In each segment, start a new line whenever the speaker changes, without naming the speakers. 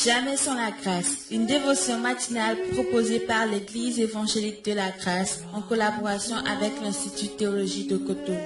Jamais sans la grâce, une dévotion matinale proposée par l'Église évangélique de la grâce en collaboration avec l'Institut de théologie de Cotonou.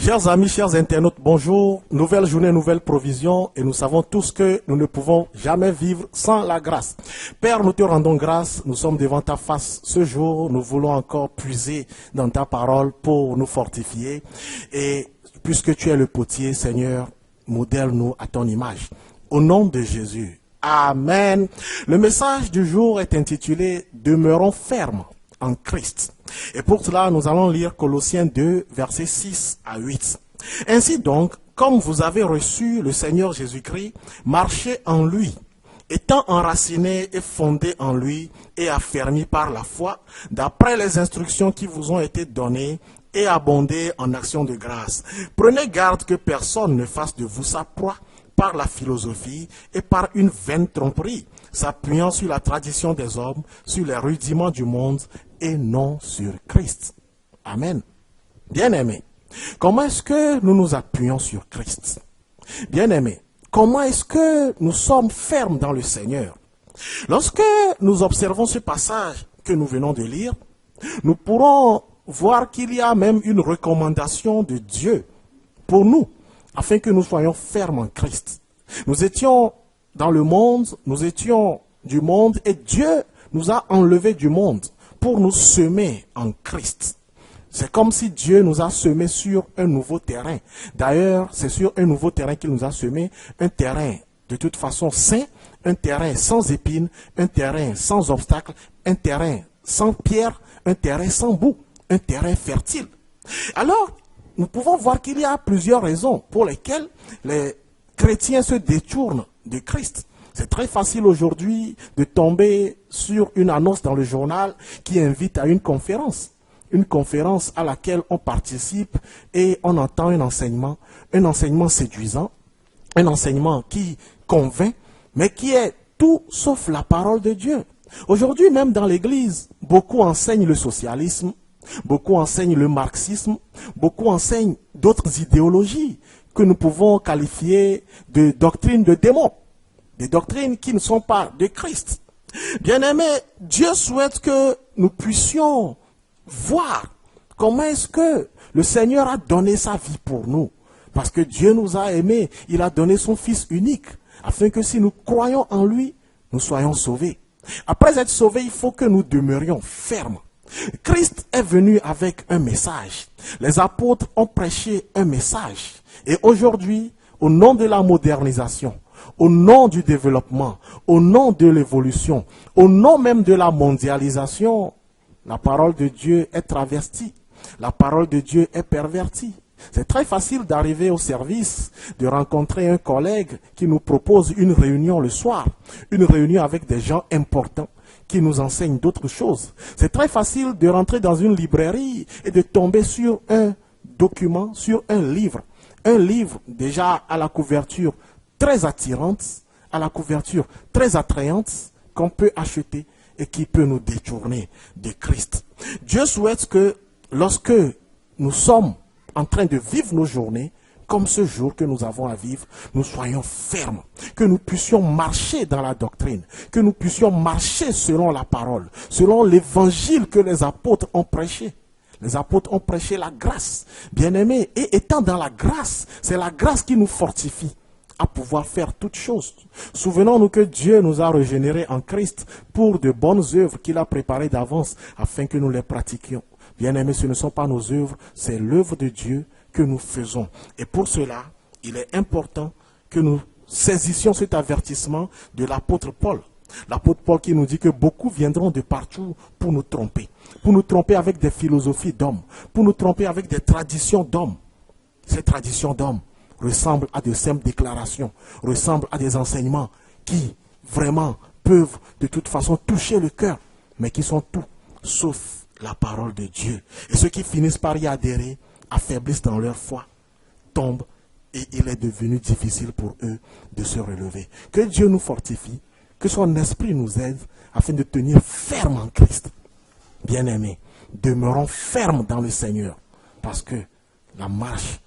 Chers amis, chers internautes, bonjour. Nouvelle journée, nouvelle provision. Et nous savons tous que nous ne pouvons jamais vivre sans la grâce. Père, nous te rendons grâce. Nous sommes devant ta face ce jour. Nous voulons encore puiser dans ta parole pour nous fortifier. Et puisque tu es le potier, Seigneur, modèle-nous à ton image. Au nom de Jésus. Amen. Le message du jour est intitulé « Demeurons fermes en Christ ». Et pour cela, nous allons lire Colossiens 2, versets 6 à 8. Ainsi donc, comme vous avez reçu le Seigneur Jésus-Christ, marchez en lui, étant enracinés et fondés en lui et affermis par la foi, d'après les instructions qui vous ont été données, et abondez en actions de grâce. Prenez garde que personne ne fasse de vous sa proie par la philosophie et par une vaine tromperie, s'appuyant sur la tradition des hommes, sur les rudiments du monde, et non sur Christ. Amen. Bien-aimés, comment est-ce que nous nous appuyons sur Christ? Bien-aimés, comment est-ce que nous sommes fermes dans le Seigneur? Lorsque nous observons ce passage que nous venons de lire, nous pourrons voir qu'il y a même une recommandation de Dieu pour nous, afin que nous soyons fermes en Christ. Nous étions dans le monde, nous étions du monde, et Dieu nous a enlevés du monde pour nous semer en Christ. C'est comme si Dieu nous a semés sur un nouveau terrain. D'ailleurs, c'est sur un nouveau terrain qu'il nous a semés, un terrain de toute façon sain, un terrain sans épines, un terrain sans obstacles, un terrain sans pierre, un terrain sans boue, un terrain fertile. Alors, nous pouvons voir qu'il y a plusieurs raisons pour lesquelles les chrétiens se détournent de Christ. C'est très facile aujourd'hui de tomber sur une annonce dans le journal qui invite à une conférence à laquelle on participe et on entend un enseignement séduisant, un enseignement qui convainc, mais qui est tout sauf la parole de Dieu. Aujourd'hui, même dans l'Église, beaucoup enseignent le socialisme, beaucoup enseignent le marxisme, beaucoup enseignent d'autres idéologies que nous pouvons qualifier de doctrines de démons. Des doctrines qui ne sont pas de Christ. Bien-aimés, Dieu souhaite que nous puissions voir comment est-ce que le Seigneur a donné sa vie pour nous. Parce que Dieu nous a aimés, il a donné son Fils unique, afin que si nous croyons en lui, nous soyons sauvés. Après être sauvés, il faut que nous demeurions fermes. Christ est venu avec un message. Les apôtres ont prêché un message. Et aujourd'hui, au nom de la modernisation, au nom du développement, au nom de l'évolution, au nom même de la mondialisation, la parole de Dieu est travestie, la parole de Dieu est pervertie. C'est très facile d'arriver au service, de rencontrer un collègue qui nous propose une réunion le soir, une réunion avec des gens importants qui nous enseignent d'autres choses. C'est très facile de rentrer dans une librairie et de tomber sur un document, sur un livre déjà à la couverture très attirante, à la couverture très attrayante qu'on peut acheter et qui peut nous détourner de Christ. Dieu souhaite que lorsque nous sommes en train de vivre nos journées, comme ce jour que nous avons à vivre, nous soyons fermes, que nous puissions marcher dans la doctrine, que nous puissions marcher selon la parole, selon l'évangile que les apôtres ont prêché. Les apôtres ont prêché la grâce, bien-aimés, et étant dans la grâce, c'est la grâce qui nous fortifie à pouvoir faire toutes choses. Souvenons-nous que Dieu nous a régénérés en Christ pour de bonnes œuvres qu'il a préparées d'avance afin que nous les pratiquions. Bien-aimés, ce ne sont pas nos œuvres, c'est l'œuvre de Dieu que nous faisons. Et pour cela, il est important que nous saisissions cet avertissement de l'apôtre Paul. L'apôtre Paul qui nous dit que beaucoup viendront de partout pour nous tromper avec des philosophies d'hommes, pour nous tromper avec des traditions d'hommes. Ces traditions d'hommes ressemblent à de simples déclarations, ressemblent à des enseignements qui vraiment peuvent de toute façon toucher le cœur, mais qui sont tout sauf la parole de Dieu. Et ceux qui finissent par y adhérer affaiblissent dans leur foi, tombent et il est devenu difficile pour eux de se relever. Que Dieu nous fortifie, que son esprit nous aide afin de tenir ferme en Christ. Bien-aimés, demeurons fermes dans le Seigneur, parce que la marche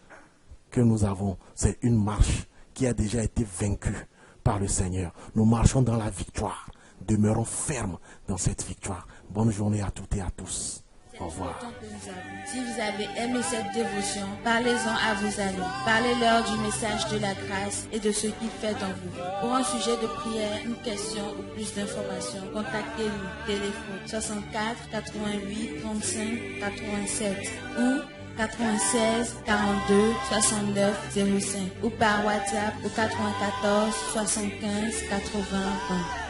que nous avons, c'est une marche qui a déjà été vaincue par le Seigneur. Nous marchons dans la victoire. Demeurons fermes dans cette victoire. Bonne journée à toutes et à tous. Au revoir.
Si vous avez aimé cette dévotion, parlez-en à vos amis. Parlez-leur du message de la grâce et de ce qu'il fait en vous. Pour un sujet de prière, une question ou plus d'informations, contactez-nous. Téléphone 64 88 35 87 ou 96 42 69 05 ou par WhatsApp au 94 75 80 20.